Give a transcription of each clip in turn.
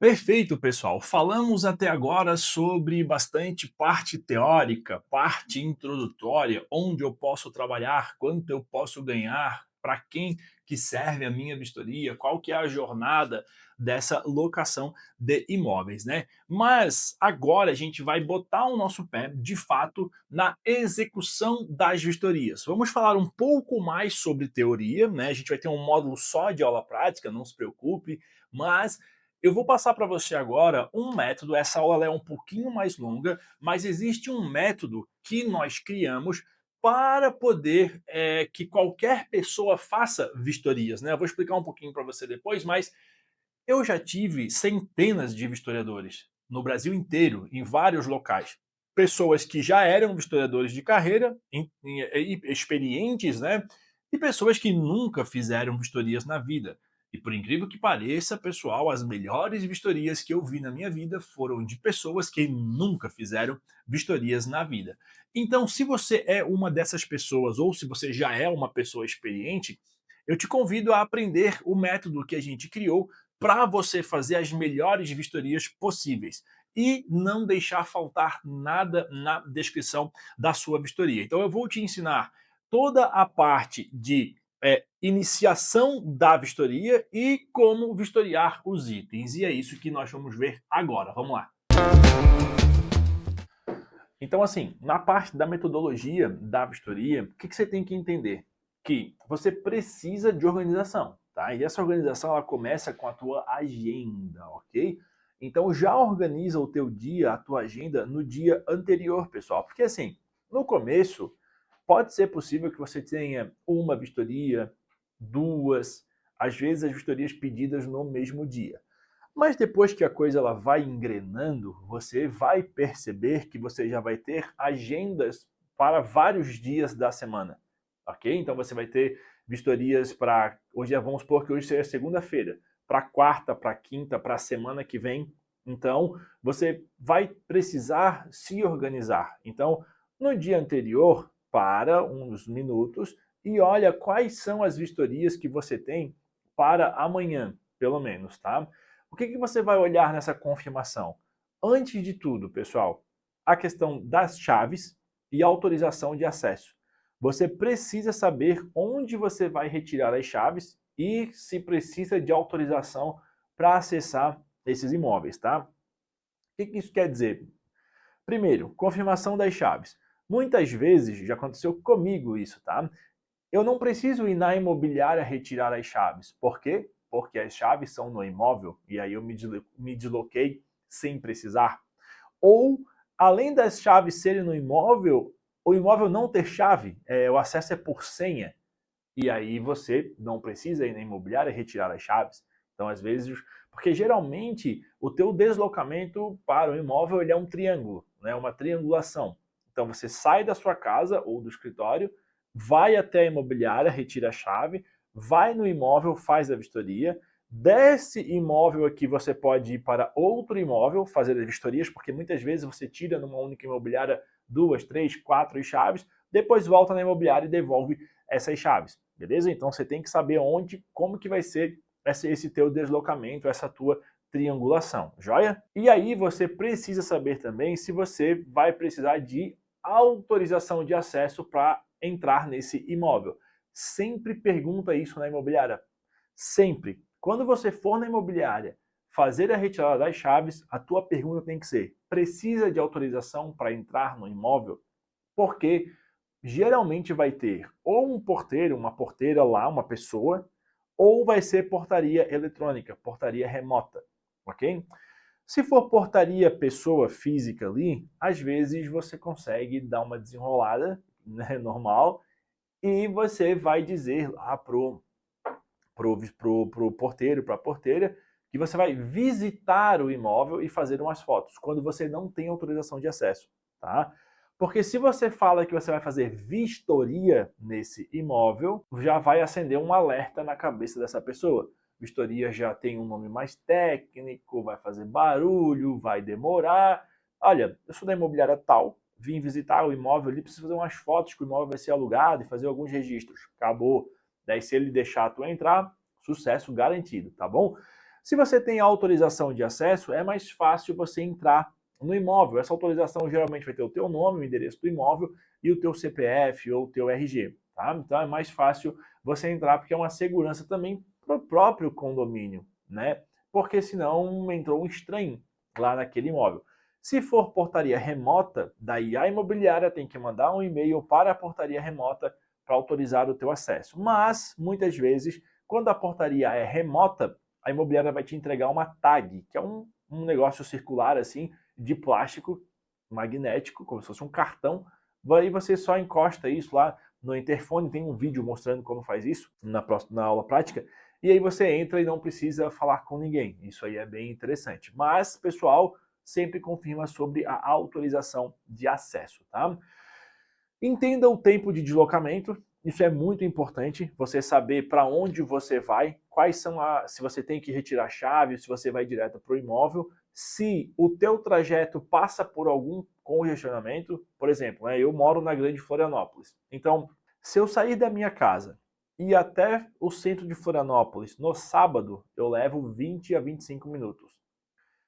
Perfeito, pessoal. Falamos até agora sobre bastante parte teórica, parte introdutória, onde eu posso trabalhar, quanto eu posso ganhar, para quem que serve a minha vistoria, qual que é a jornada dessa locação de imóveis, né? Mas agora a gente vai botar o nosso pé, de fato, na execução das vistorias. Vamos falar um pouco mais sobre teoria, né? A gente vai ter um módulo só de aula prática, não se preocupe, mas eu vou passar para você agora um método. Essa aula é um pouquinho mais longa, mas existe um método que nós criamos para poder que qualquer pessoa faça vistorias, né? Eu vou explicar um pouquinho para você depois, mas eu já tive centenas de vistoriadores no Brasil inteiro, em vários locais. Pessoas que já eram vistoriadores de carreira, experientes, né? E pessoas que nunca fizeram vistorias na vida. E por incrível que pareça, pessoal, as melhores vistorias que eu vi na minha vida foram de pessoas que nunca fizeram vistorias na vida. Então, se você é uma dessas pessoas ou se você já é uma pessoa experiente, eu te convido a aprender o método que a gente criou para você fazer as melhores vistorias possíveis e não deixar faltar nada na descrição da sua vistoria. Então eu vou te ensinar toda a parte de iniciação da vistoria e como vistoriar os itens. E é isso que nós vamos ver agora. Vamos lá. Então, assim, na parte da metodologia da vistoria, o que você tem que entender? Que você precisa de organização, tá? E essa organização ela começa com a tua agenda, ok? Então já organiza o teu dia, a tua agenda no dia anterior, pessoal. Porque assim, no começo, pode ser possível que você tenha uma vistoria, duas, às vezes as vistorias pedidas no mesmo dia. Mas depois que a coisa ela vai engrenando, você vai perceber que você já vai ter agendas para vários dias da semana, ok? Então você vai ter vistorias para, vamos supor que hoje seja segunda-feira, para quarta, para quinta, para a semana que vem. Então você vai precisar se organizar. Então no dia anterior, para uns minutos e olha quais são as vistorias que você tem para amanhã, pelo menos, tá? O que você vai olhar nessa confirmação? Antes de tudo, pessoal, a questão das chaves e autorização de acesso. Você precisa saber onde você vai retirar as chaves e se precisa de autorização para acessar esses imóveis, tá? O que isso quer dizer? Primeiro, confirmação das chaves. Muitas vezes, já aconteceu comigo isso, tá? Eu não preciso ir na imobiliária retirar as chaves. Por quê? Porque as chaves são no imóvel e aí eu me desloquei sem precisar. Ou, além das chaves serem no imóvel, o imóvel não ter chave, o acesso é por senha. E aí você não precisa ir na imobiliária retirar as chaves. Então, às vezes, porque geralmente o teu deslocamento para o imóvel ele é um triângulo, né? Uma triangulação. Então você sai da sua casa ou do escritório, vai até a imobiliária, retira a chave, vai no imóvel, faz a vistoria, desse imóvel aqui você pode ir para outro imóvel fazer as vistorias, porque muitas vezes você tira numa única imobiliária duas, três, quatro chaves, depois volta na imobiliária e devolve essas chaves, beleza? Então você tem que saber onde, como que vai ser esse teu deslocamento, essa tua triangulação, joia? E aí você precisa saber também se você vai precisar de autorização de acesso para entrar nesse imóvel. Sempre pergunta isso na imobiliária. Sempre. Quando você for na imobiliária fazer a retirada das chaves, a tua pergunta tem que ser: precisa de autorização para entrar no imóvel? Porque geralmente vai ter ou um porteiro, uma porteira lá, uma pessoa, ou vai ser portaria eletrônica, portaria remota, ok? Se for portaria pessoa física ali, às vezes você consegue dar uma desenrolada, né, normal, e você vai dizer lá pro porteiro, para a porteira, que você vai visitar o imóvel e fazer umas fotos, quando você não tem autorização de acesso, tá? Porque se você fala que você vai fazer vistoria nesse imóvel, já vai acender um alerta na cabeça dessa pessoa. Vistoria já tem um nome mais técnico, vai fazer barulho, vai demorar. Olha, eu sou da imobiliária tal, vim visitar o imóvel ali, preciso fazer umas fotos que o imóvel vai ser alugado e fazer alguns registros. Acabou. Daí se ele deixar tu entrar, sucesso garantido, tá bom? Se você tem autorização de acesso, é mais fácil você entrar no imóvel. Essa autorização geralmente vai ter o teu nome, o endereço do imóvel e o teu CPF ou o teu RG, tá? Então é mais fácil você entrar porque é uma segurança também para o próprio condomínio, né? Porque senão entrou um estranho lá naquele imóvel. Se for portaria remota, daí a imobiliária tem que mandar um e-mail para a portaria remota para autorizar o teu acesso. Mas, muitas vezes, quando a portaria é remota, a imobiliária vai te entregar uma tag, que é um negócio circular assim, de plástico magnético, como se fosse um cartão. Aí você só encosta isso lá no interfone, tem um vídeo mostrando como faz isso na aula prática, e aí você entra e não precisa falar com ninguém. Isso aí é bem interessante. Mas, pessoal, sempre confirma sobre a autorização de acesso, tá? Entenda o tempo de deslocamento, isso é muito importante, você saber para onde você vai, quais são se você tem que retirar a chave, se você vai direto para o imóvel, se o teu trajeto passa por algum congestionamento, por exemplo, eu moro na Grande Florianópolis, então se eu sair da minha casa e ir até o centro de Florianópolis no sábado, eu levo 20 a 25 minutos.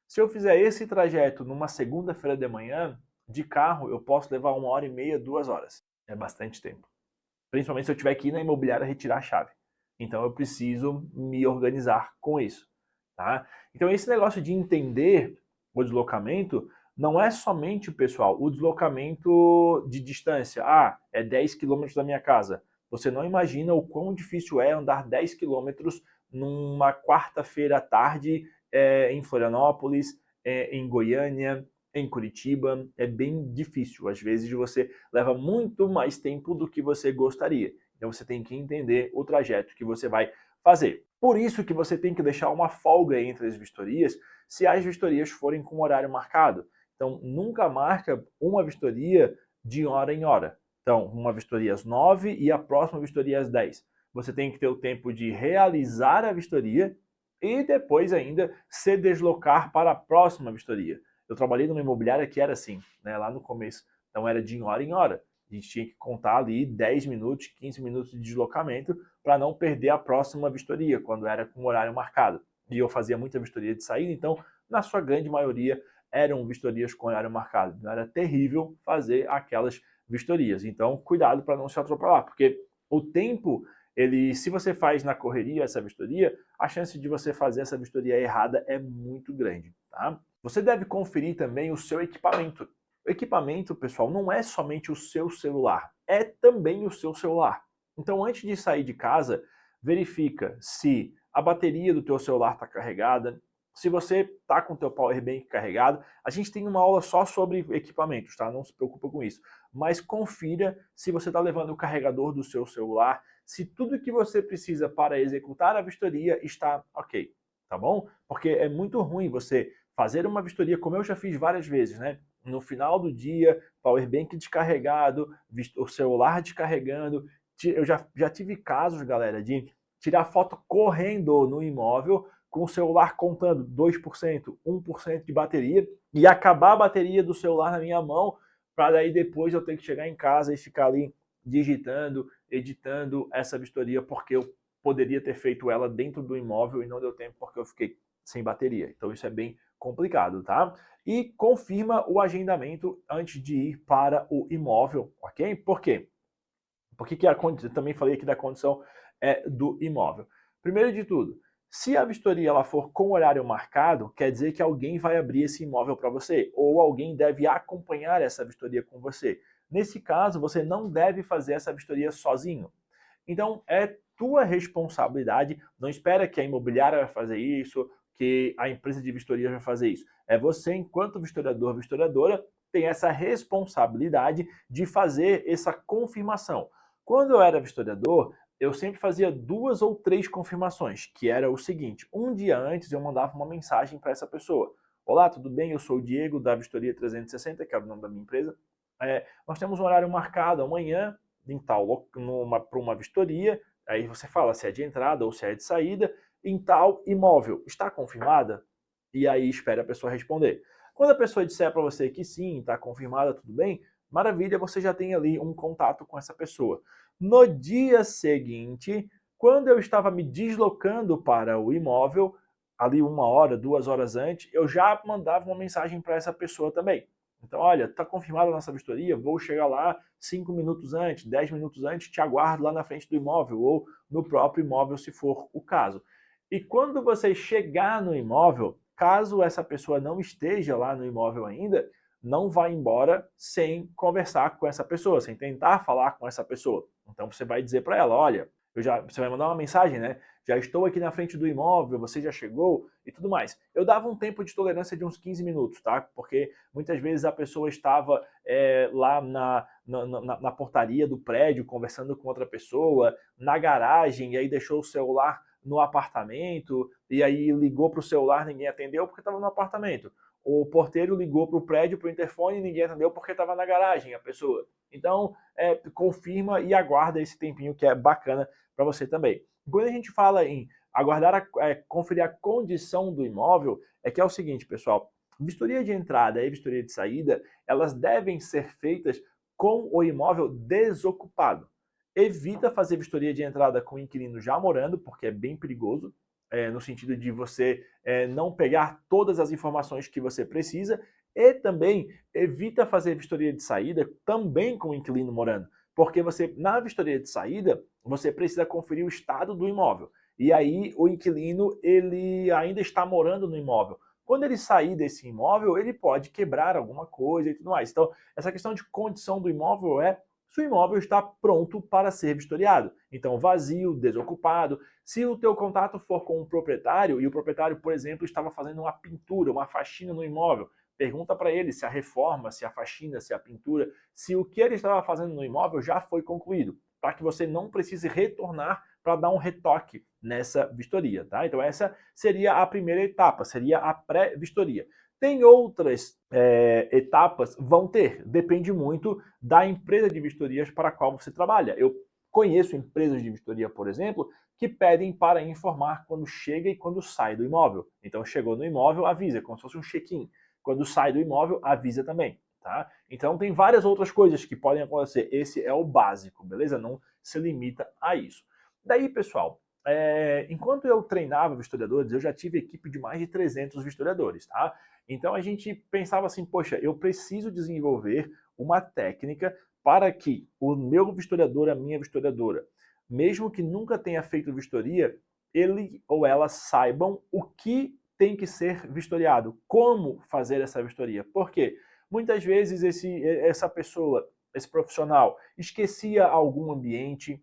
Se eu fizer esse trajeto numa segunda-feira de manhã, de carro, eu posso levar 1h30, 2 horas. É bastante tempo. Principalmente se eu tiver que ir na imobiliária retirar a chave. Então eu preciso me organizar com isso. Tá? Então esse negócio de entender o deslocamento não é somente, pessoal, o deslocamento de distância. Ah, é 10 quilômetros da minha casa. Você não imagina o quão difícil é andar 10 quilômetros numa quarta-feira à tarde em Florianópolis, em Goiânia, em Curitiba. É bem difícil. Às vezes você leva muito mais tempo do que você gostaria. Então você tem que entender o trajeto que você vai fazer. Por isso que você tem que deixar uma folga entre as vistorias, se as vistorias forem com horário marcado. Então nunca marca uma vistoria de hora em hora. Então, uma vistoria às 9 e a próxima vistoria às 10. Você tem que ter o tempo de realizar a vistoria e depois ainda se deslocar para a próxima vistoria. Eu trabalhei numa imobiliária que era assim, né, lá no começo. Então era de hora em hora. A gente tinha que contar ali 10 minutos, 15 minutos de deslocamento para não perder a próxima vistoria, quando era com horário marcado. E eu fazia muita vistoria de saída, então, na sua grande maioria, eram vistorias com horário marcado. Então, era terrível fazer aquelas vistorias. Então, cuidado para não se atropelar, porque o tempo, se você faz na correria essa vistoria, a chance de você fazer essa vistoria errada é muito grande, tá? Você deve conferir também o seu equipamento. O equipamento, pessoal, não é somente o seu celular, é também o seu celular. Então, antes de sair de casa, verifica se a bateria do teu celular está carregada, se você está com o teu power bank carregado. A gente tem uma aula só sobre equipamentos, tá? Não se preocupa com isso. Mas confira se você está levando o carregador do seu celular, se tudo que você precisa para executar a vistoria está ok, tá bom? Porque é muito ruim você fazer uma vistoria, como eu já fiz várias vezes, né? No final do dia, powerbank descarregado, o celular descarregando. Eu já tive casos, galera, de tirar foto correndo no imóvel com o celular contando 2%, 1% de bateria e acabar a bateria do celular na minha mão para daí depois eu ter que chegar em casa e ficar ali digitando, editando essa vistoria porque eu poderia ter feito ela dentro do imóvel e não deu tempo porque eu fiquei sem bateria. Então isso é bem complicado, tá? E confirma o agendamento antes de ir para o imóvel, ok? Por quê? Porque eu também falei aqui da condição do imóvel. Primeiro de tudo, se a vistoria ela for com horário marcado, quer dizer que alguém vai abrir esse imóvel para você, ou alguém deve acompanhar essa vistoria com você. Nesse caso, você não deve fazer essa vistoria sozinho. Então, é tua responsabilidade, não espera que a imobiliária vai fazer isso, que a empresa de vistoria vai fazer isso. É você, enquanto vistoriador, vistoriadora, tem essa responsabilidade de fazer essa confirmação. Quando eu era vistoriador, eu sempre fazia 2 ou 3 confirmações, que era o seguinte: um dia antes eu mandava uma mensagem para essa pessoa. Olá, tudo bem? Eu sou o Diego da Vistoria 360, que é o nome da minha empresa. Nós temos um horário marcado amanhã em tal para uma vistoria. Aí você fala se é de entrada ou se é de saída em tal imóvel. Está confirmada? E aí espera a pessoa responder. Quando a pessoa disser para você que sim, está confirmada, tudo bem, maravilha, você já tem ali um contato com essa pessoa. No dia seguinte, quando eu estava me deslocando para o imóvel, ali 1 hora, 2 horas antes, eu já mandava uma mensagem para essa pessoa também. Então, olha, está confirmada a nossa vistoria, vou chegar lá 5 minutos antes, 10 minutos antes, te aguardo lá na frente do imóvel ou no próprio imóvel, se for o caso. E quando você chegar no imóvel, caso essa pessoa não esteja lá no imóvel ainda, não vá embora sem conversar com essa pessoa, sem tentar falar com essa pessoa. Então você vai dizer para ela, olha, você vai mandar uma mensagem, né? Já estou aqui na frente do imóvel, você já chegou e tudo mais. Eu dava um tempo de tolerância de uns 15 minutos, tá? Porque muitas vezes a pessoa estava lá na portaria do prédio conversando com outra pessoa, na garagem, e aí deixou o celular no apartamento, e aí ligou para o celular, ninguém atendeu porque estava no apartamento. O porteiro ligou para o prédio, para o interfone, e ninguém atendeu porque estava na garagem a pessoa. Então, confirma e aguarda esse tempinho que é bacana para você também. Quando a gente fala em aguardar, conferir a condição do imóvel, é o seguinte, pessoal, vistoria de entrada e vistoria de saída, elas devem ser feitas com o imóvel desocupado. Evita fazer vistoria de entrada com o inquilino já morando, porque é bem perigoso, no sentido de você não pegar todas as informações que você precisa, e também evita fazer vistoria de saída também com o inquilino morando, porque você, na vistoria de saída, você precisa conferir o estado do imóvel. E aí o inquilino, ele ainda está morando no imóvel. Quando ele sair desse imóvel, ele pode quebrar alguma coisa e tudo mais. Então, essa questão de condição do imóvel é se o imóvel está pronto para ser vistoriado. Então, vazio, desocupado. Se o teu contato for com um proprietário e o proprietário, por exemplo, estava fazendo uma pintura, uma faxina no imóvel, pergunta para ele se a reforma, se a faxina, se a pintura, se o que ele estava fazendo no imóvel já foi concluído, para que você não precise retornar para dar um retoque nessa vistoria, tá? Então essa seria a primeira etapa, seria a pré-vistoria. Tem outras etapas? Vão ter, depende muito da empresa de vistorias para a qual você trabalha. Eu conheço empresas de vistoria, por exemplo, que pedem para informar quando chega e quando sai do imóvel. Então chegou no imóvel, avisa, como se fosse um check-in. Quando sai do imóvel, avisa também. Tá? Então tem várias outras coisas que podem acontecer. Esse é o básico, beleza? Não se limita a isso. Daí, pessoal, enquanto eu treinava vistoriadores, eu já tive equipe de mais de 300 vistoriadores, tá? Então a gente pensava assim, poxa, eu preciso desenvolver uma técnica para que o meu vistoriador, a minha vistoriadora, mesmo que nunca tenha feito vistoria, ele ou ela saibam o que tem que ser vistoriado, como fazer essa vistoria. Por quê? Muitas vezes essa pessoa, esse profissional, esquecia algum ambiente,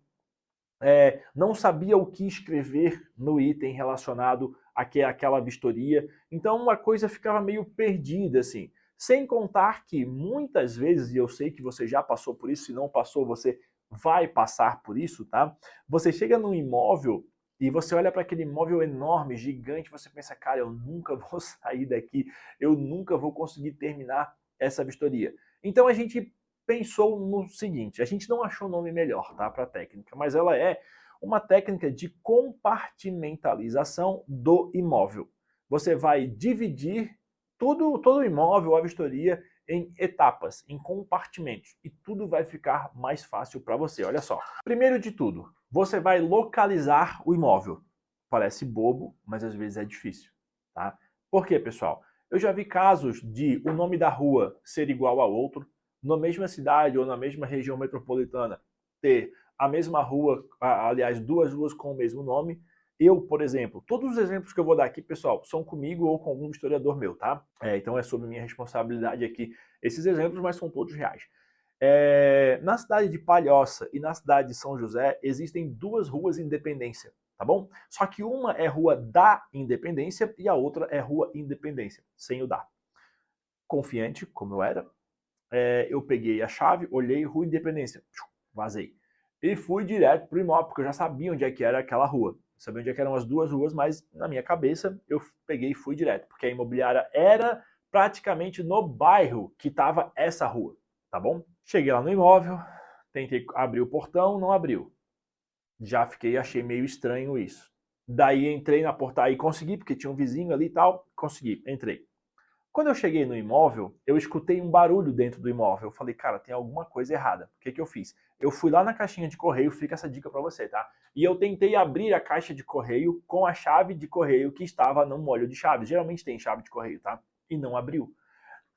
não sabia o que escrever no item relacionado àquela vistoria, então uma coisa ficava meio perdida, assim. Sem contar que muitas vezes, e eu sei que você já passou por isso, se não passou, você vai passar por isso, tá? Você chega num imóvel e você olha para aquele imóvel enorme, gigante, você pensa, cara, eu nunca vou sair daqui, eu nunca vou conseguir terminar essa vistoria. Então a gente pensou no seguinte, a gente não achou nome melhor, tá, para a técnica, mas ela é uma técnica de compartimentalização do imóvel. Você vai dividir todo o imóvel, a vistoria, em etapas, em compartimentos, e tudo vai ficar mais fácil para você. Olha só. Primeiro de tudo, você vai localizar o imóvel. Parece bobo, mas às vezes é difícil, tá? Por quê, pessoal? Eu já vi casos de o nome da rua ser igual a outro, na mesma cidade ou na mesma região metropolitana ter a mesma rua, aliás, 2 ruas com o mesmo nome. Eu, por exemplo, todos os exemplos que eu vou dar aqui, pessoal, são comigo ou com algum historiador meu, tá? Então é sobre minha responsabilidade aqui esses exemplos, mas são todos reais. Na cidade de Palhoça e na cidade de São José existem 2 ruas Independência, tá bom? Só que uma é Rua da Independência e a outra é Rua Independência, sem o da. Confiante, como eu era, eu peguei a chave, olhei Rua Independência, vazei. E fui direto pro imóvel, porque eu já sabia onde é que era aquela rua. Eu sabia onde é que eram as 2 ruas, mas na minha cabeça eu peguei e fui direto, porque a imobiliária era praticamente no bairro que estava essa rua, tá bom? Cheguei lá no imóvel, tentei abrir o portão, não abriu. Já achei meio estranho isso. Daí entrei na portaria e consegui, porque tinha um vizinho ali e tal, consegui, entrei. Quando eu cheguei no imóvel, eu escutei um barulho dentro do imóvel. Eu falei, cara, tem alguma coisa errada. O que que eu fiz? Eu fui lá na caixinha de correio, fica essa dica para você, tá? E eu tentei abrir a caixa de correio com a chave de correio que estava no molho de chave. Geralmente tem chave de correio, tá? E não abriu.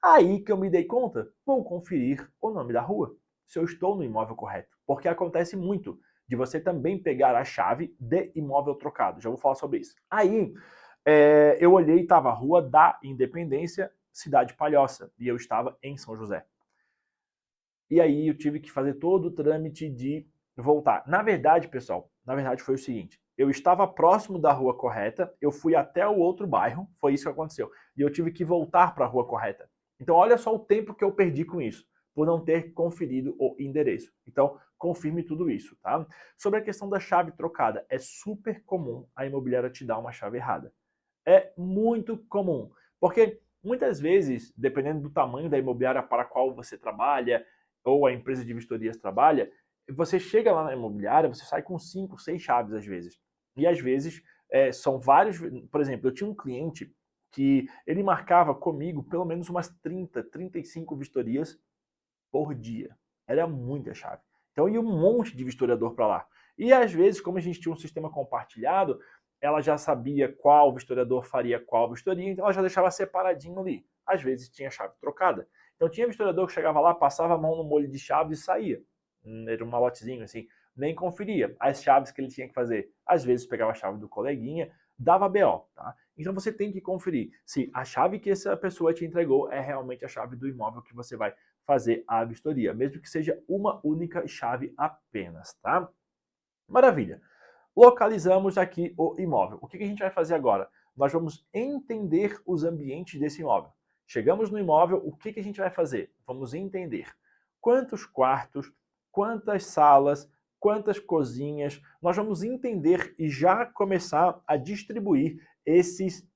Aí que eu me dei conta, vou conferir o nome da rua, se eu estou no imóvel correto. Porque acontece muito de você também pegar a chave de imóvel trocado. Já vou falar sobre isso. Aí, eu olhei e estava Rua da Independência, Cidade Palhoça, e eu estava em São José. E aí eu tive que fazer todo o trâmite de voltar. Na verdade, pessoal, foi o seguinte, eu estava próximo da rua correta, eu fui até o outro bairro, foi isso que aconteceu, e eu tive que voltar para a rua correta. Então olha só o tempo que eu perdi com isso, por não ter conferido o endereço. Então confirme tudo isso, tá? Sobre a questão da chave trocada, é super comum a imobiliária te dar uma chave errada. É muito comum, porque muitas vezes, dependendo do tamanho da imobiliária para a qual você trabalha, ou a empresa de vistorias trabalha, você chega lá na imobiliária, você sai com 5, 6 chaves às vezes. E às vezes são vários. Por exemplo, eu tinha um cliente que ele marcava comigo pelo menos umas 30, 35 vistorias por dia. Era muita chave. Então ia um monte de vistoriador para lá. E às vezes, como a gente tinha um sistema compartilhado, ela já sabia qual vistoriador faria qual vistoria, então ela já deixava separadinho ali. Às vezes tinha chave trocada. Então tinha vistoriador que chegava lá, passava a mão no molho de chaves e saía. Era um malotezinho assim, nem conferia as chaves que ele tinha que fazer. Às vezes pegava a chave do coleguinha, dava BO, tá? Então você tem que conferir se a chave que essa pessoa te entregou é realmente a chave do imóvel que você vai fazer a vistoria, mesmo que seja uma única chave apenas, tá? Maravilha. Localizamos aqui o imóvel. O que a gente vai fazer agora? Nós vamos entender os ambientes desse imóvel. Chegamos no imóvel, o que a gente vai fazer? Vamos entender quantos quartos, quantas salas, quantas cozinhas. Nós vamos entender e já começar a distribuir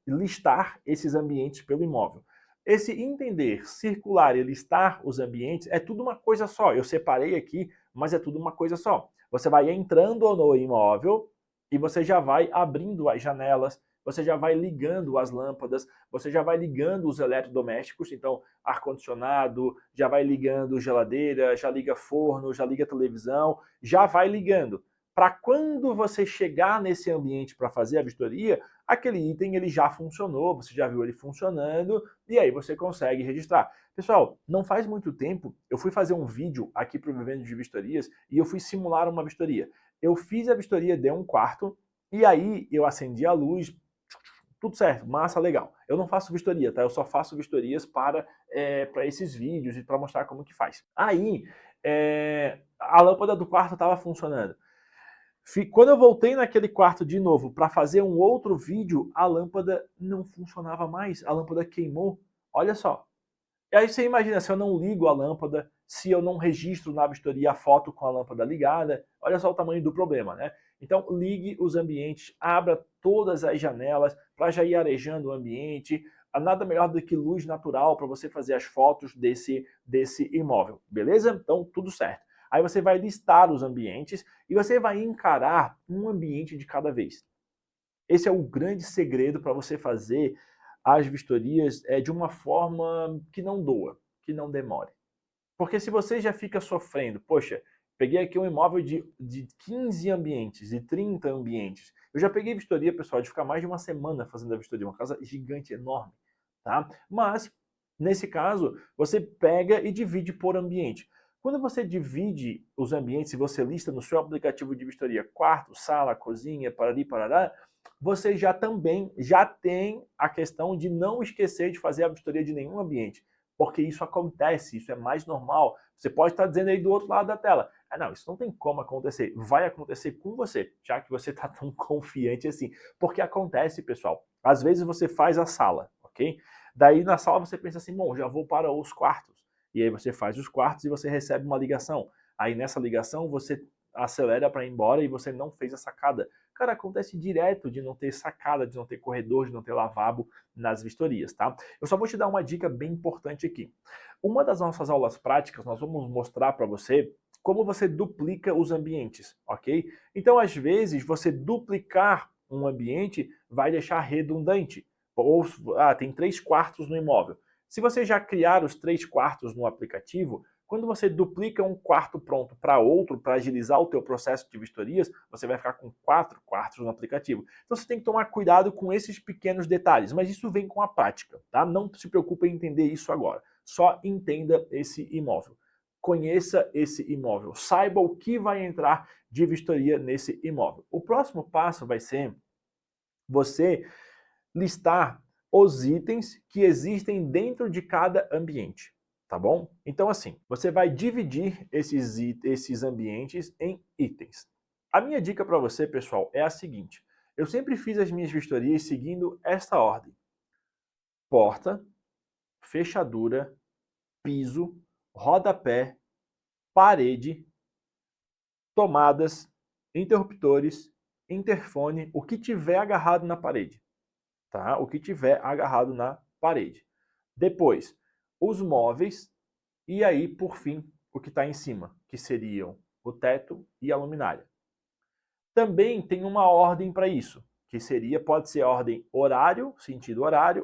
listar esses ambientes pelo imóvel. Esse entender, circular e listar os ambientes é tudo uma coisa só. Eu separei aqui, mas é tudo uma coisa só. Você vai entrando no imóvel e você já vai abrindo as janelas, você já vai ligando as lâmpadas, você já vai ligando os eletrodomésticos, então ar-condicionado, já vai ligando geladeira, já liga forno, já liga televisão, já vai ligando. Para quando você chegar nesse ambiente para fazer a vistoria, aquele item ele já funcionou, você já viu ele funcionando e aí você consegue registrar. Pessoal, não faz muito tempo eu fui fazer um vídeo aqui para o Vivendo de Vistorias e eu fui simular uma vistoria. Eu fiz a vistoria de um quarto e aí eu acendi a luz, tudo certo, massa, legal. Eu não faço vistoria, tá? Eu só faço vistorias para esses vídeos e para mostrar como que faz. Aí a lâmpada do quarto estava funcionando. Quando eu voltei naquele quarto de novo para fazer um outro vídeo, a lâmpada não funcionava mais, a lâmpada queimou. Olha só. E aí você imagina, se eu não ligo a lâmpada, se eu não registro na vistoria a foto com a lâmpada ligada, olha só o tamanho do problema, né? Então ligue os ambientes, abra todas as janelas para já ir arejando o ambiente. Nada melhor do que luz natural para você fazer as fotos desse imóvel, beleza? Então tudo certo. Aí você vai listar os ambientes e você vai encarar um ambiente de cada vez. Esse é o grande segredo para você fazer as vistorias de uma forma que não doa, que não demore. Porque se você já fica sofrendo, poxa, peguei aqui um imóvel de 15 ambientes, de 30 ambientes. Eu já peguei vistoria, pessoal, de ficar mais de uma semana fazendo a vistoria, uma casa gigante, enorme, tá? Mas, nesse caso, você pega e divide por ambiente. Quando você divide os ambientes e você lista no seu aplicativo de vistoria quarto, sala, cozinha, parari, parará, você já também já tem a questão de não esquecer de fazer a vistoria de nenhum ambiente, porque isso acontece, isso é mais normal. Você pode estar dizendo aí do outro lado da tela, não, isso não tem como acontecer. Vai acontecer com você, já que você está tão confiante assim. Porque acontece, pessoal. Às vezes você faz a sala, ok? Daí na sala você pensa assim, bom, já vou para os quartos. E aí você faz os quartos e você recebe uma ligação. Aí nessa ligação você acelera para ir embora e você não fez a sacada. Cara, acontece direto de não ter sacada, de não ter corredor, de não ter lavabo nas vistorias, tá? Eu só vou te dar uma dica bem importante aqui. Uma das nossas aulas práticas, nós vamos mostrar para você como você duplica os ambientes, ok? Então, às vezes, você duplicar um ambiente vai deixar redundante. Ou, tem 3 quartos no imóvel. Se você já criar os 3 quartos no aplicativo, quando você duplica um quarto pronto para outro, para agilizar o teu processo de vistorias, você vai ficar com 4 quartos no aplicativo. Então você tem que tomar cuidado com esses pequenos detalhes, mas isso vem com a prática, tá? Não se preocupe em entender isso agora. Só entenda esse imóvel. Conheça esse imóvel. Saiba o que vai entrar de vistoria nesse imóvel. O próximo passo vai ser você listar os itens que existem dentro de cada ambiente, tá bom? Então assim, você vai dividir esses ambientes em itens. A minha dica para você, pessoal, é a seguinte. Eu sempre fiz as minhas vistorias seguindo esta ordem. Porta, fechadura, piso, rodapé, parede, tomadas, interruptores, interfone, o que tiver agarrado na parede, tá? O que tiver agarrado na parede. Depois, os móveis e aí, por fim, o que está em cima, que seriam o teto e a luminária. Também tem uma ordem para isso, que seria, pode ser a ordem horário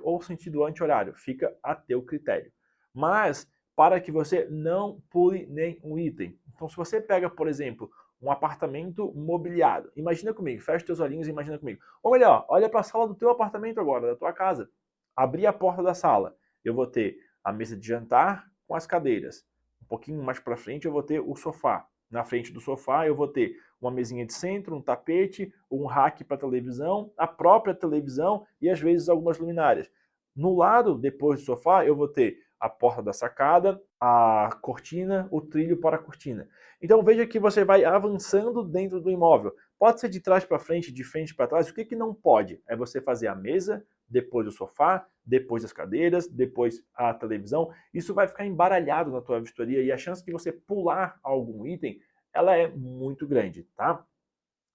ou sentido anti-horário, fica a teu critério. Mas, para que você não pule nenhum item. Então, se você pega, por exemplo, um apartamento mobiliado, imagina comigo, fecha teus olhinhos e imagina comigo. Ou melhor, olha para a sala do teu apartamento agora, da tua casa. Abri a porta da sala, eu vou ter a mesa de jantar com as cadeiras. Um pouquinho mais para frente eu vou ter o sofá. Na frente do sofá eu vou ter uma mesinha de centro, um tapete, um rack para televisão, a própria televisão e às vezes algumas luminárias. No lado, depois do sofá, eu vou ter a porta da sacada, a cortina, o trilho para a cortina. Então veja que você vai avançando dentro do imóvel. Pode ser de trás para frente, de frente para trás. O que não pode? É você fazer a mesa, depois o sofá, depois as cadeiras, depois a televisão. Isso vai ficar embaralhado na tua vistoria e a chance de você pular algum item, ela é muito grande, tá?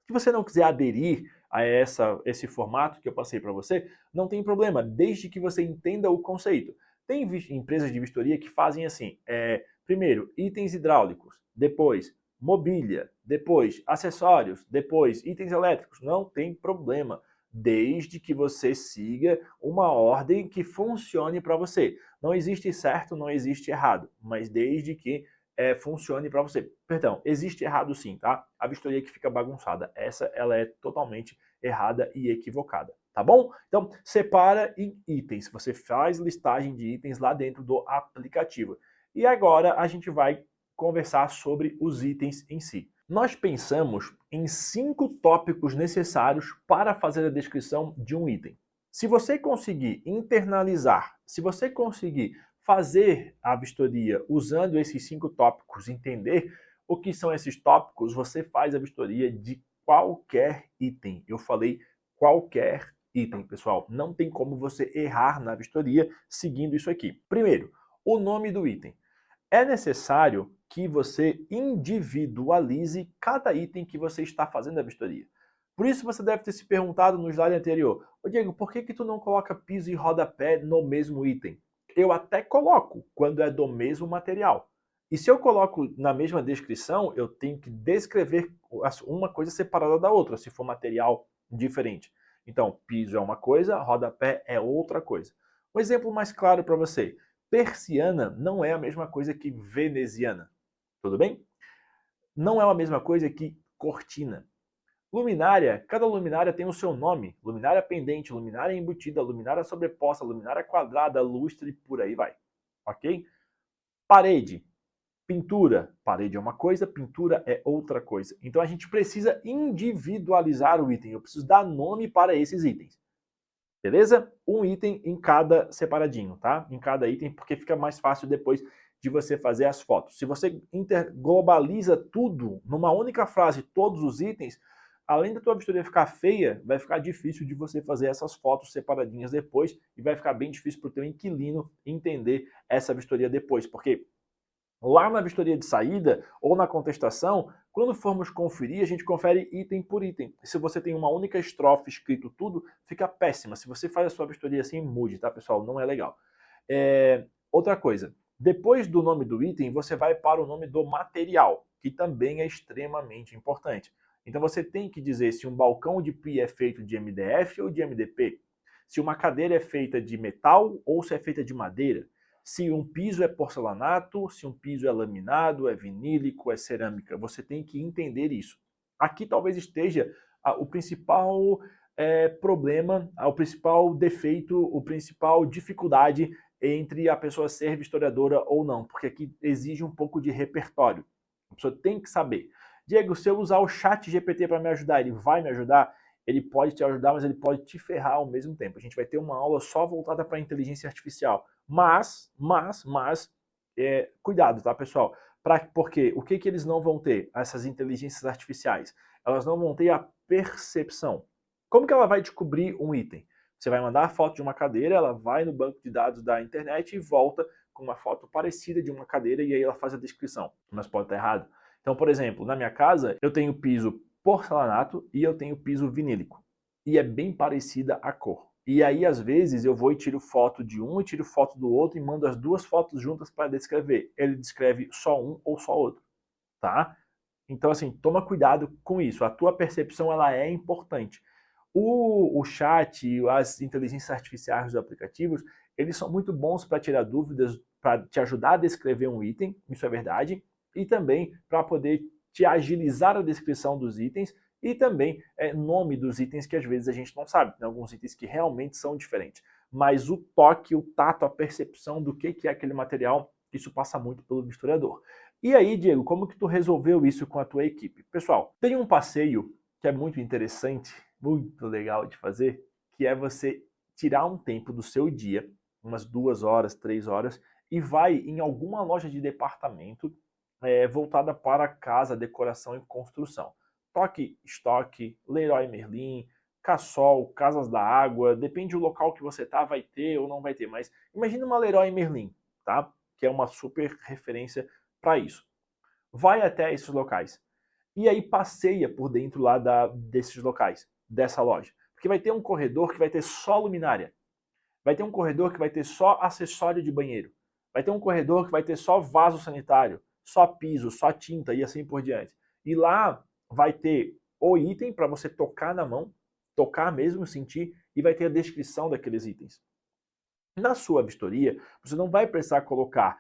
Se você não quiser aderir a esse formato que eu passei para você, não tem problema, desde que você entenda o conceito. Tem empresas de vistoria que fazem assim, primeiro, itens hidráulicos, depois mobília, depois acessórios, depois itens elétricos. Não tem problema, desde que você siga uma ordem que funcione para você. Não existe certo, não existe errado, mas desde que funcione para você. Perdão, existe errado sim, tá? A vistoria que fica bagunçada, essa ela é totalmente errada e equivocada, tá bom? Então, separa em itens, você faz listagem de itens lá dentro do aplicativo. E agora a gente vai conversar sobre os itens em si. Nós pensamos em 5 tópicos necessários para fazer a descrição de um item. Se você conseguir internalizar, se você conseguir fazer a vistoria usando esses 5 tópicos, entender o que são esses tópicos, você faz a vistoria de qualquer item. Eu falei qualquer item, pessoal. Não tem como você errar na vistoria seguindo isso aqui. Primeiro, o nome do item. É necessário que você individualize cada item que você está fazendo a vistoria. Por isso você deve ter se perguntado no slide anterior, ô Diego, por que tu não coloca piso e rodapé no mesmo item? Eu até coloco quando é do mesmo material. E se eu coloco na mesma descrição, eu tenho que descrever uma coisa separada da outra, se for material diferente. Então, piso é uma coisa, rodapé é outra coisa. Um exemplo mais claro para você. Persiana não é a mesma coisa que veneziana. Tudo bem? Não é a mesma coisa que cortina. Luminária, cada luminária tem o seu nome. Luminária pendente, luminária embutida, luminária sobreposta, luminária quadrada, lustre, por aí vai. Ok? Parede, pintura. Parede é uma coisa, pintura é outra coisa. Então a gente precisa individualizar o item. Eu preciso dar nome para esses itens. Beleza? Um item em cada separadinho, tá? Em cada item, porque fica mais fácil depois de você fazer as fotos. Se você globaliza tudo numa única frase, todos os itens, além da tua vistoria ficar feia, vai ficar difícil de você fazer essas fotos separadinhas depois e vai ficar bem difícil para o teu inquilino entender essa vistoria depois, porque lá na vistoria de saída ou na contestação, quando formos conferir, a gente confere item por item. Se você tem uma única estrofe escrito tudo, fica péssima. Se você faz a sua vistoria assim, mude, tá, pessoal? Não é legal. Outra coisa, depois do nome do item, você vai para o nome do material, que também é extremamente importante. Então você tem que dizer se um balcão de pia é feito de MDF ou de MDP, se uma cadeira é feita de metal ou se é feita de madeira. se um piso é porcelanato, se um piso é laminado, é vinílico, é cerâmica. Você tem que entender isso. Aqui talvez esteja o principal problema, o principal defeito, a principal dificuldade entre a pessoa ser historiadora ou não, porque aqui exige um pouco de repertório. A pessoa tem que saber. Diego, se eu usar o chat GPT para me ajudar, ele vai me ajudar? Ele pode te ajudar, mas ele pode te ferrar ao mesmo tempo. A gente vai ter uma aula só voltada para a inteligência artificial. Mas, cuidado, tá, pessoal? Porque o que eles não vão ter, essas inteligências artificiais? Elas não vão ter a percepção. Como que ela vai descobrir um item? Você vai mandar a foto de uma cadeira, ela vai no banco de dados da internet e volta com uma foto parecida de uma cadeira e aí ela faz a descrição. Mas pode estar errado. Então, por exemplo, na minha casa eu tenho piso porcelanato e eu tenho piso vinílico. E é bem parecida a cor. E aí, às vezes, eu vou e tiro foto de um e tiro foto do outro e mando as duas fotos juntas para descrever. Ele descreve só um ou só outro, tá? Então, assim, toma cuidado com isso. A tua percepção, ela é importante. O chat, as inteligências artificiais dos aplicativos, eles são muito bons para tirar dúvidas, para te ajudar a descrever um item, isso é verdade, e também para poder te agilizar a descrição dos itens e também nome dos itens que às vezes a gente não sabe. Tem alguns itens que realmente são diferentes. Mas o toque, o tato, a percepção do que é aquele material, isso passa muito pelo historiador. E aí, Diego, como que tu resolveu isso com a tua equipe? Pessoal, tem um passeio que é muito interessante, muito legal de fazer, que é você tirar um tempo do seu dia, umas 2 horas, 3 horas, e vai em alguma loja de departamento voltada para casa, decoração e construção. Toque Stock, Leroy Merlin, Cassol, Casas da Água, depende do local que você tá, vai ter ou não vai ter, mas imagina uma Leroy Merlin, tá? Que é uma super referência para isso. Vai até esses locais e aí passeia por dentro lá desses locais, dessa loja. Porque vai ter um corredor que vai ter só luminária, vai ter um corredor que vai ter só acessório de banheiro, vai ter um corredor que vai ter só vaso sanitário, só piso, só tinta e assim por diante. E lá vai ter o item para você tocar na mão, tocar mesmo, sentir, e vai ter a descrição daqueles itens. Na sua vistoria, você não vai precisar colocar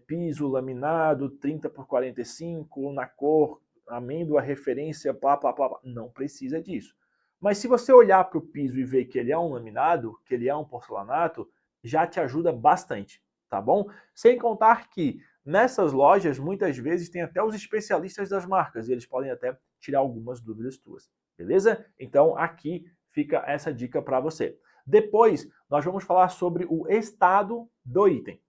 piso laminado 30 por 45 na cor, amêndoa, referência, blá, blá, blá, blá. Não precisa disso. Mas se você olhar para o piso e ver que ele é um laminado, que ele é um porcelanato, já te ajuda bastante, tá bom? Sem contar que nessas lojas, muitas vezes, tem até os especialistas das marcas e eles podem até tirar algumas dúvidas tuas, beleza? Então aqui fica essa dica para você. Depois, nós vamos falar sobre o estado do item.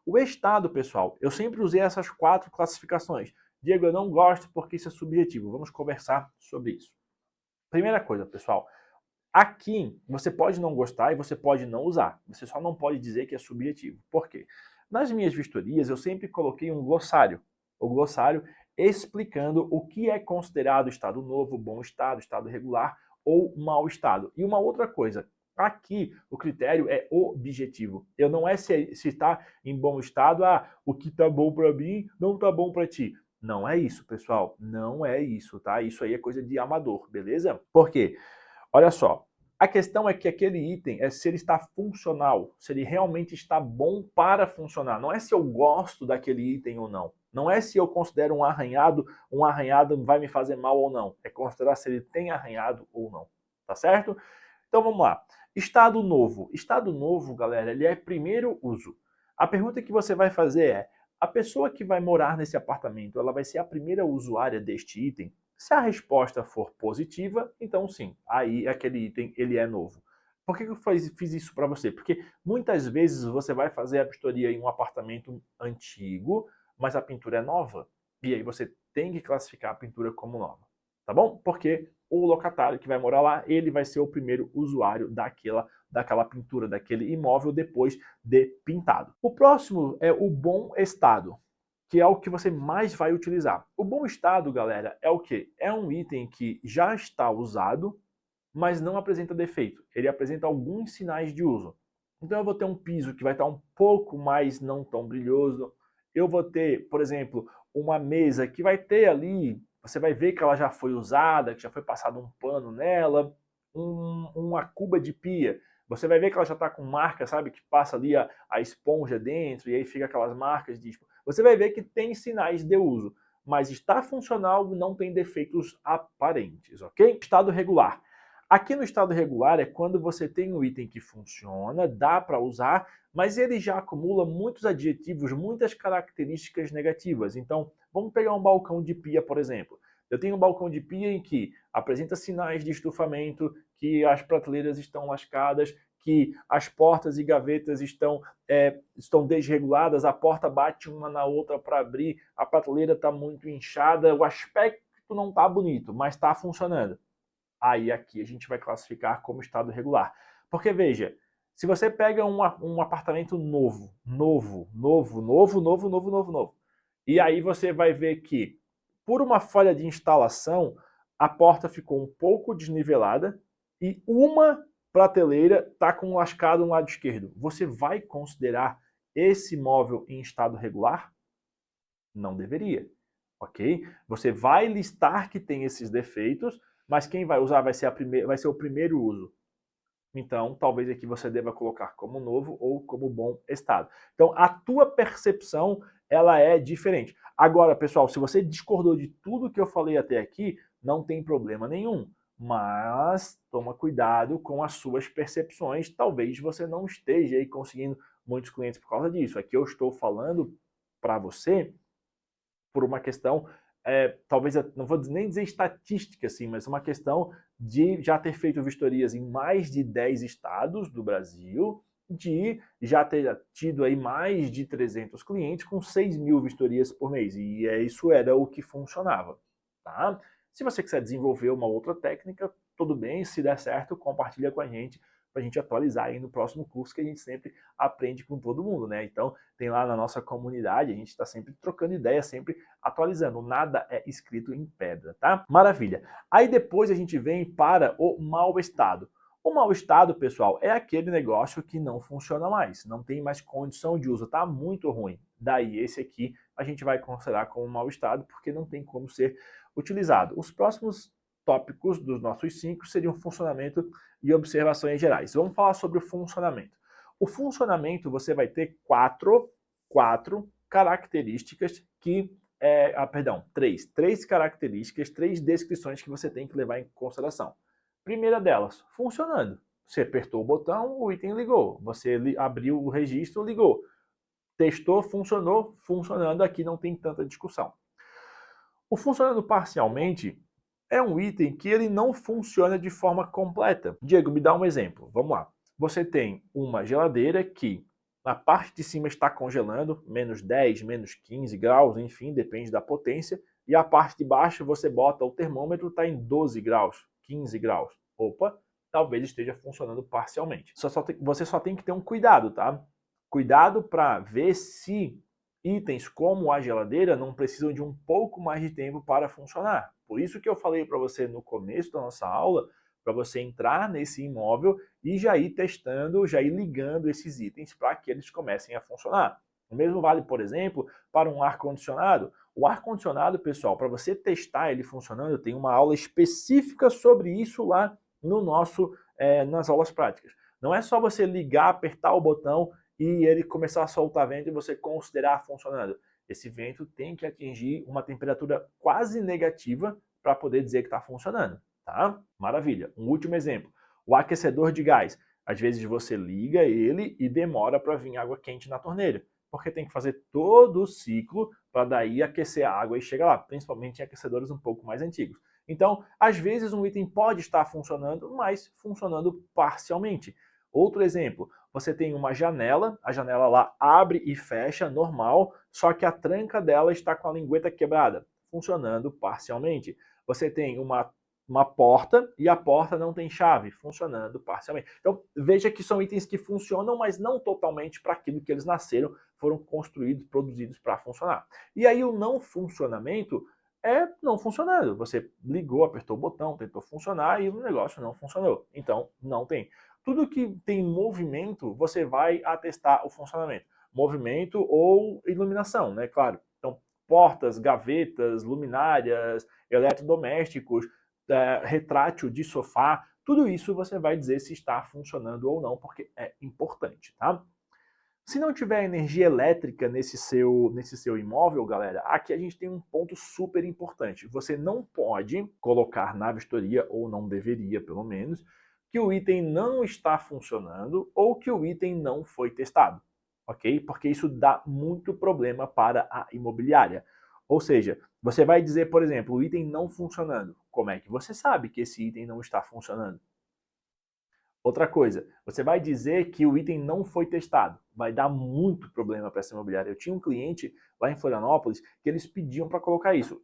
O estado, pessoal, eu sempre usei essas 4 classificações. Diego, eu não gosto porque isso é subjetivo. Vamos conversar sobre isso. Primeira coisa, pessoal, aqui você pode não gostar e você pode não usar. Você só não pode dizer que é subjetivo. Por quê? Nas minhas vistorias, eu sempre coloquei um glossário. O glossário explicando o que é considerado estado novo, bom estado, estado regular ou mau estado. E uma outra coisa, aqui o critério é objetivo. Eu não é se está em bom estado, o que está bom para mim não está bom para ti. Não é isso, pessoal. Não é isso, tá? Isso aí é coisa de amador, beleza? Por quê? Olha só, a questão é que aquele item é se ele está funcional, se ele realmente está bom para funcionar. Não é se eu gosto daquele item ou não. Não é se eu considero um arranhado vai me fazer mal ou não. É considerar se ele tem arranhado ou não. Tá certo? Então vamos lá. Estado novo. Estado novo, galera, ele é primeiro uso. A pergunta que você vai fazer é: a pessoa que vai morar nesse apartamento, ela vai ser a primeira usuária deste item? Se a resposta for positiva, então sim, aí aquele item ele é novo. Por que eu fiz isso para você? Porque muitas vezes você vai fazer a vistoria em um apartamento antigo, mas a pintura é nova. E aí você tem que classificar a pintura como nova. Tá bom? Porque o locatário que vai morar lá, ele vai ser o primeiro usuário daquela pintura, daquele imóvel depois de pintado. O próximo é o bom estado, que é o que você mais vai utilizar. O bom estado, galera, é o quê? É um item que já está usado, mas não apresenta defeito. Ele apresenta alguns sinais de uso. Então eu vou ter um piso que vai estar um pouco mais não tão brilhoso. Eu vou ter, por exemplo, uma mesa que vai ter ali, você vai ver que ela já foi usada, que já foi passado um pano nela, uma cuba de pia você vai ver que ela já está com marca, sabe? Que passa ali a esponja dentro e aí fica aquelas marcas de... Você vai ver que tem sinais de uso, mas está funcional, não tem defeitos aparentes, ok? Estado regular. Aqui no estado regular é quando você tem um item que funciona, dá para usar, mas ele já acumula muitos adjetivos, muitas características negativas. Então, vamos pegar um balcão de pia, por exemplo. Eu tenho um balcão de pia em que apresenta sinais de estufamento, que as prateleiras estão lascadas, que as portas e gavetas estão desreguladas, a porta bate uma na outra para abrir, a prateleira está muito inchada, o aspecto não está bonito, mas está funcionando. Aí aqui a gente vai classificar como estado regular. Porque veja, se você pega um apartamento novo, e aí você vai ver que por uma falha de instalação, a porta ficou um pouco desnivelada e uma prateleira está com um lascado no lado esquerdo. Você vai considerar esse móvel em estado regular? Não deveria, ok? Você vai listar que tem esses defeitos, mas quem vai usar vai ser o primeiro uso. Então, talvez aqui você deva colocar como novo ou como bom estado. Então, a tua percepção, ela é diferente. Agora, pessoal, se você discordou de tudo que eu falei até aqui, não tem problema nenhum. Mas toma cuidado com as suas percepções. Talvez você não esteja aí conseguindo muitos clientes por causa disso. Aqui eu estou falando para você por uma questão, talvez, não vou nem dizer estatística, assim, mas uma questão de já ter feito vistorias em mais de 10 estados do Brasil, de já ter tido aí mais de 300 clientes com 6.000 vistorias por mês. E isso era o que funcionava. Tá? Se você quiser desenvolver uma outra técnica, tudo bem, se der certo, compartilha com a gente para a gente atualizar aí no próximo curso, que a gente sempre aprende com todo mundo, né? Então, tem lá na nossa comunidade, a gente está sempre trocando ideia, sempre atualizando. Nada é escrito em pedra, tá? Maravilha. Aí depois a gente vem para o mau estado. O mau estado, pessoal, é aquele negócio que não funciona mais, não tem mais condição de uso, tá muito ruim. Daí esse aqui a gente vai considerar como mau estado, porque não tem como ser utilizado. Os próximos tópicos dos nossos 5 seriam funcionamento e observações gerais. Vamos falar sobre o funcionamento. O funcionamento, você vai ter quatro características que... três características, 3 descrições que você tem que levar em consideração. Primeira delas, funcionando. Você apertou o botão, o item ligou. Você abriu o registro, ligou. Testou, funcionou, funcionando. Aqui não tem tanta discussão. O funcionando parcialmente é um item que ele não funciona de forma completa. Diego, me dá um exemplo. Vamos lá. Você tem uma geladeira que na parte de cima está congelando, menos 10, menos 15 graus, enfim, depende da potência. E a parte de baixo você bota o termômetro, está em 12 graus, 15 graus. Opa, talvez esteja funcionando parcialmente. Você só tem que ter um cuidado, tá? Cuidado para ver se itens como a geladeira não precisam de um pouco mais de tempo para funcionar. Por isso que eu falei para você no começo da nossa aula, para você entrar nesse imóvel e já ir testando, já ir ligando esses itens para que eles comecem a funcionar. O mesmo vale, por exemplo, para um ar-condicionado. O ar-condicionado, pessoal, para você testar ele funcionando, tem uma aula específica sobre isso lá no nas aulas práticas. Não é só você ligar, apertar o botão e ele começar a soltar vento e você considerar funcionando. Esse vento tem que atingir uma temperatura quase negativa para poder dizer que está funcionando, tá? Maravilha. Um último exemplo. O aquecedor de gás. Às vezes você liga ele e demora para vir água quente na torneira, porque tem que fazer todo o ciclo para daí aquecer a água e chegar lá, principalmente em aquecedores um pouco mais antigos. Então, às vezes um item pode estar funcionando, mas funcionando parcialmente. Outro exemplo, você tem uma janela, a janela lá abre e fecha normal, só que a tranca dela está com a lingueta quebrada, funcionando parcialmente. Você tem uma porta e a porta não tem chave, funcionando parcialmente. Então, veja que são itens que funcionam, mas não totalmente para aquilo que eles nasceram, foram construídos, produzidos para funcionar. E aí o não funcionamento é não funcionando. Você ligou, apertou o botão, tentou funcionar e o negócio não funcionou. Então, não tem. Tudo que tem movimento, você vai atestar o funcionamento. Movimento ou iluminação, né? Claro. Então, portas, gavetas, luminárias, eletrodomésticos, retrátil de sofá, Tudo isso você vai dizer se está funcionando ou não, porque é importante, tá? Se não tiver energia elétrica nesse seu imóvel, galera, aqui a gente tem um ponto super importante. Você não pode colocar na vistoria, ou não deveria pelo menos, que o item não está funcionando ou que o item não foi testado, ok? Porque isso dá muito problema para a imobiliária. Ou seja, você vai dizer, por exemplo, o item não funcionando. Como é que você sabe que esse item não está funcionando? Outra coisa, você vai dizer que o item não foi testado. Vai dar muito problema para essa imobiliária. Eu tinha um cliente lá em Florianópolis que eles pediam para colocar isso.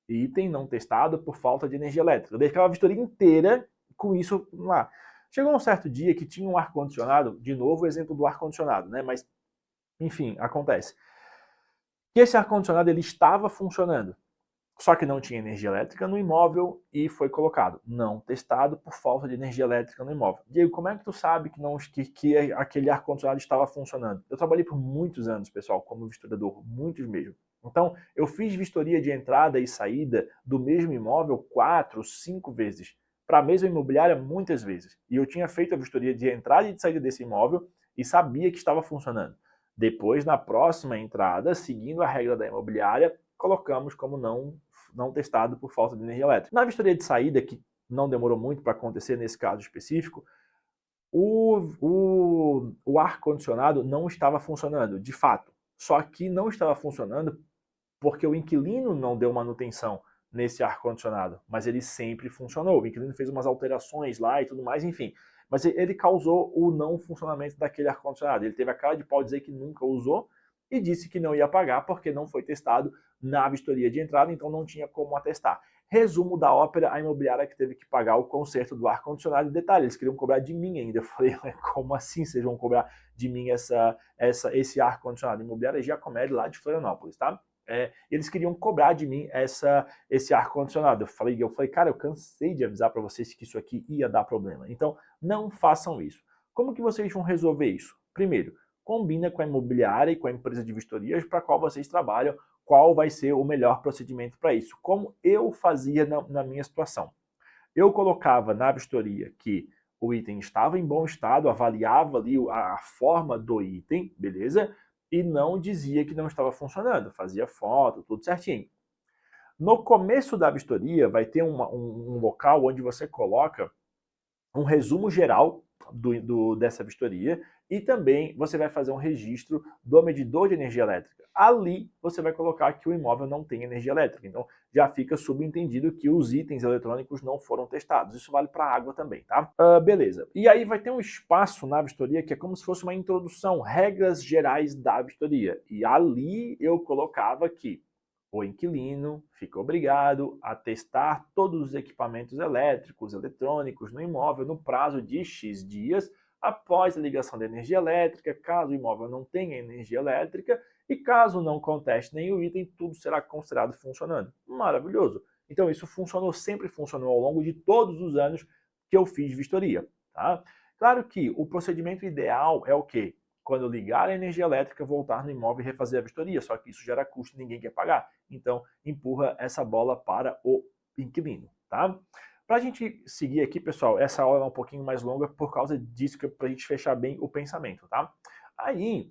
Item não testado por falta de energia elétrica. Eu deixei a vistoria inteira com isso lá. Chegou um certo dia que tinha um ar-condicionado, de novo o exemplo do ar-condicionado, né? Mas, enfim, acontece. E esse ar-condicionado ele estava funcionando. Só que não tinha energia elétrica no imóvel e foi colocado. Não testado por falta de energia elétrica no imóvel. Diego, como é que tu sabe que aquele ar-condicionado estava funcionando? Eu trabalhei por muitos anos, pessoal, como vistoriador, muitos mesmo. Então, eu fiz vistoria de entrada e saída do mesmo imóvel 4, 5 vezes. Para a mesma imobiliária, muitas vezes. E eu tinha feito a vistoria de entrada e de saída desse imóvel e sabia que estava funcionando. Depois, na próxima entrada, seguindo a regra da imobiliária, colocamos como não testado por falta de energia elétrica. Na vistoria de saída, que não demorou muito para acontecer nesse caso específico, o ar-condicionado não estava funcionando, de fato. Só que não estava funcionando porque o inquilino não deu manutenção nesse ar-condicionado, mas ele sempre funcionou. O inquilino fez umas alterações lá e tudo mais, enfim. Mas ele causou o não funcionamento daquele ar-condicionado. Ele teve a cara de pau dizer que nunca usou e disse que não ia pagar porque não foi testado na vistoria de entrada, então não tinha como atestar. Resumo da ópera, a imobiliária que teve que pagar o conserto do ar-condicionado. E detalhe, eles queriam cobrar de mim ainda. Eu falei, como assim vocês vão cobrar de mim esse ar-condicionado? Imobiliária Giacomelli lá de Florianópolis, tá? Eles queriam cobrar de mim esse ar-condicionado. Eu falei, cara, eu cansei de avisar para vocês que isso aqui ia dar problema. Então, não façam isso. Como que vocês vão resolver isso? Primeiro, combina com a imobiliária e com a empresa de vistorias para qual vocês trabalham, qual vai ser o melhor procedimento para isso. Como eu fazia na minha situação. Eu colocava na vistoria que o item estava em bom estado, avaliava ali a forma do item, beleza? E não dizia que não estava funcionando, fazia foto, tudo certinho. No começo da vistoria vai ter um local onde você coloca um resumo geral dessa vistoria e também você vai fazer um registro do medidor de energia elétrica. Ali você vai colocar que o imóvel não tem energia elétrica. Então já fica subentendido que os itens eletrônicos não foram testados. Isso vale para a água também, tá? Beleza. E aí vai ter um espaço na vistoria que é como se fosse uma introdução, regras gerais da vistoria. E ali eu colocava que o inquilino fica obrigado a testar todos os equipamentos elétricos, eletrônicos no imóvel no prazo de X dias após a ligação da energia elétrica, caso o imóvel não tenha energia elétrica, e caso não conteste nenhum item, tudo será considerado funcionando. Maravilhoso! Então isso funcionou, sempre funcionou ao longo de todos os anos que eu fiz vistoria. Tá? Claro que o procedimento ideal é o quê? Quando ligar a energia elétrica, voltar no imóvel e refazer a vistoria, só que isso gera custo e ninguém quer pagar. Então, empurra essa bola para o inquilino, tá? Para a gente seguir aqui, pessoal, essa aula é um pouquinho mais longa por causa disso, para a gente fechar bem o pensamento, tá? Aí,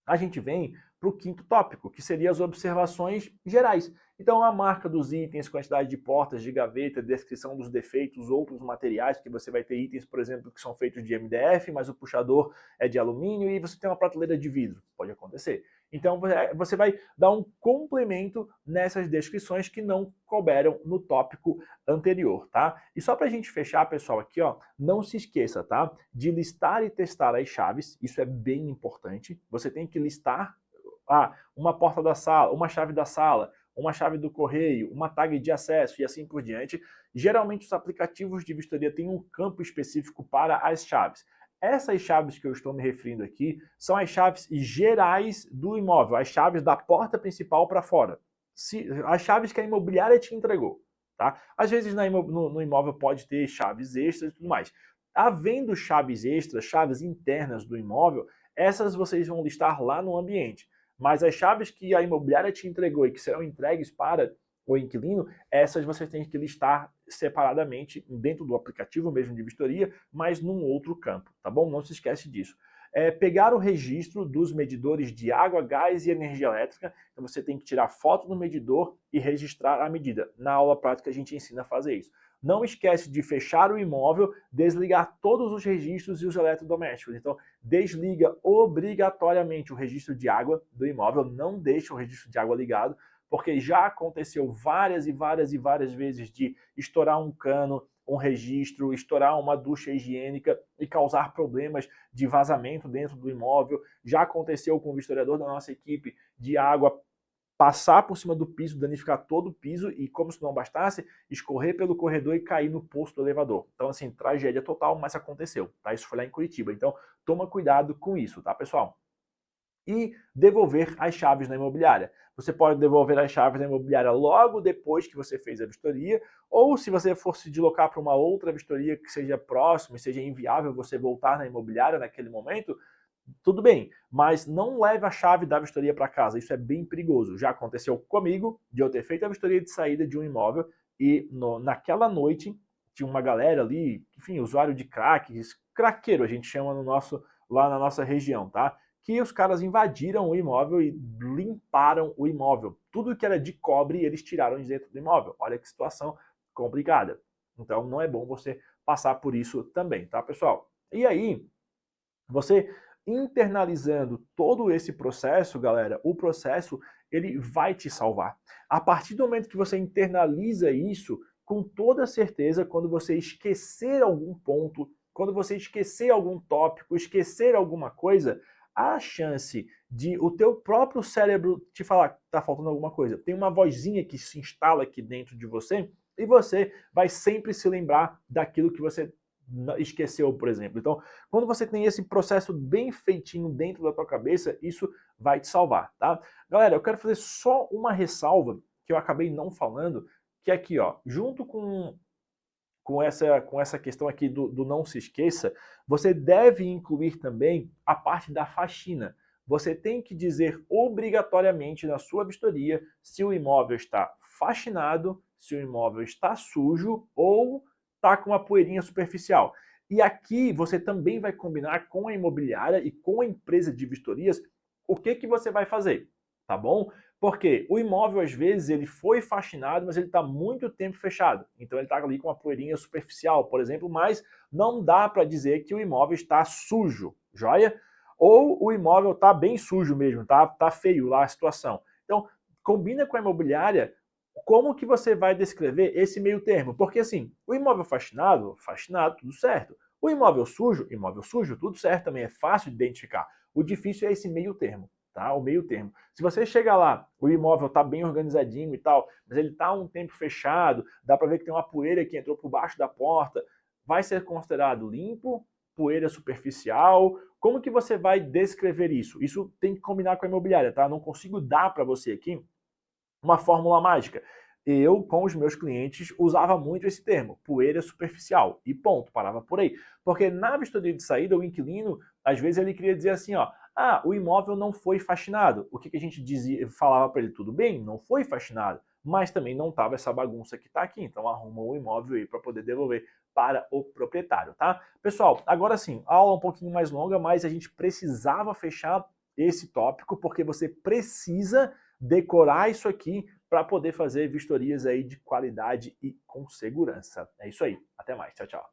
a gente vem para o quinto tópico, que seria as observações gerais. Então, a marca dos itens, quantidade de portas, de gaveta, descrição dos defeitos, outros materiais, porque você vai ter itens, por exemplo, que são feitos de MDF, mas o puxador é de alumínio e você tem uma prateleira de vidro. Pode acontecer. Então, você vai dar um complemento nessas descrições que não couberam no tópico anterior, tá? E só para a gente fechar, pessoal, aqui, ó, não se esqueça, tá? De listar e testar as chaves, isso é bem importante. Você tem que listar uma porta da sala, uma chave da sala, uma chave do correio, uma tag de acesso e assim por diante. Geralmente os aplicativos de vistoria têm um campo específico para as chaves. Essas chaves que eu estou me referindo aqui são as chaves gerais do imóvel, as chaves da porta principal para fora. As chaves que a imobiliária te entregou. Tá? Às vezes no imóvel pode ter chaves extras e tudo mais. Havendo chaves extras, chaves internas do imóvel, essas vocês vão listar lá no ambiente. Mas as chaves que a imobiliária te entregou e que serão entregues para o inquilino, essas você tem que listar separadamente dentro do aplicativo mesmo de vistoria, mas num outro campo, tá bom? Não se esquece disso. Pegar o registro dos medidores de água, gás e energia elétrica. Então você tem que tirar foto do medidor e registrar a medida. Na aula prática a gente ensina a fazer isso. Não esquece de fechar o imóvel, desligar todos os registros e os eletrodomésticos. Então desliga obrigatoriamente o registro de água do imóvel, não deixa o registro de água ligado, porque já aconteceu várias vezes de estourar um cano, um registro, estourar uma ducha higiênica e causar problemas de vazamento dentro do imóvel. Já aconteceu com o vistoriador da nossa equipe de água passar por cima do piso, danificar todo o piso e, como se não bastasse, escorrer pelo corredor e cair no posto do elevador. Então, assim, tragédia total, mas aconteceu, tá? Isso foi lá em Curitiba. Então, toma cuidado com isso, tá, pessoal? E devolver as chaves na imobiliária. Você pode devolver as chaves na imobiliária logo depois que você fez a vistoria, ou se você for se deslocar para uma outra vistoria que seja próxima e seja inviável você voltar na imobiliária naquele momento, tudo bem, mas não leve a chave da vistoria para casa, isso é bem perigoso. Já aconteceu comigo de eu ter feito a vistoria de saída de um imóvel e naquela noite tinha uma galera ali, enfim, usuário de crack, craqueiro a gente chama lá na nossa região, tá? Que os caras invadiram o imóvel e limparam o imóvel. Tudo que era de cobre eles tiraram de dentro do imóvel. Olha que situação complicada. Então não é bom você passar por isso também, tá, pessoal? E aí, você internalizando todo esse processo, galera, o processo ele vai te salvar. A partir do momento que você internaliza isso, com toda certeza, quando você esquecer algum ponto, quando você esquecer algum tópico, esquecer alguma coisa, a chance de o teu próprio cérebro te falar que está faltando alguma coisa, tem uma vozinha que se instala aqui dentro de você e você vai sempre se lembrar daquilo que você esqueceu, por exemplo. Então, quando você tem esse processo bem feitinho dentro da tua cabeça, isso vai te salvar, tá? Galera, eu quero fazer só uma ressalva que eu acabei não falando, que é aqui, ó, junto com essa questão aqui do não se esqueça, você deve incluir também a parte da faxina. Você tem que dizer obrigatoriamente na sua vistoria se o imóvel está faxinado, se o imóvel está sujo ou está com uma poeirinha superficial. E aqui você também vai combinar com a imobiliária e com a empresa de vistorias o que você vai fazer, tá bom? Porque o imóvel, às vezes, ele foi faxinado, mas ele está muito tempo fechado. Então ele está ali com uma poeirinha superficial, por exemplo, mas não dá para dizer que o imóvel está sujo, joia? Ou o imóvel está bem sujo mesmo, tá feio lá a situação. Então, combina com a imobiliária como que você vai descrever esse meio termo. Porque assim, o imóvel faxinado, tudo certo. O imóvel sujo, tudo certo também, é fácil de identificar. O difícil é esse meio termo. Tá? O meio termo. Se você chega lá, o imóvel está bem organizadinho e tal, mas ele está um tempo fechado, dá para ver que tem uma poeira que entrou por baixo da porta, vai ser considerado limpo, poeira superficial? Como que você vai descrever isso? Isso tem que combinar com a imobiliária, tá? Não consigo dar para você aqui uma fórmula mágica. Eu, com os meus clientes, usava muito esse termo, poeira superficial, e ponto, parava por aí. Porque na vistoria de saída, o inquilino, às vezes ele queria dizer assim, ó, o imóvel não foi faxinado. O que a gente falava para ele? Tudo bem, não foi faxinado, mas também não estava essa bagunça que está aqui, então arruma o imóvel aí para poder devolver para o proprietário, tá? Pessoal, agora sim, aula um pouquinho mais longa, mas a gente precisava fechar esse tópico, porque você precisa decorar isso aqui para poder fazer vistorias aí de qualidade e com segurança. É isso aí. Até mais. Tchau, tchau.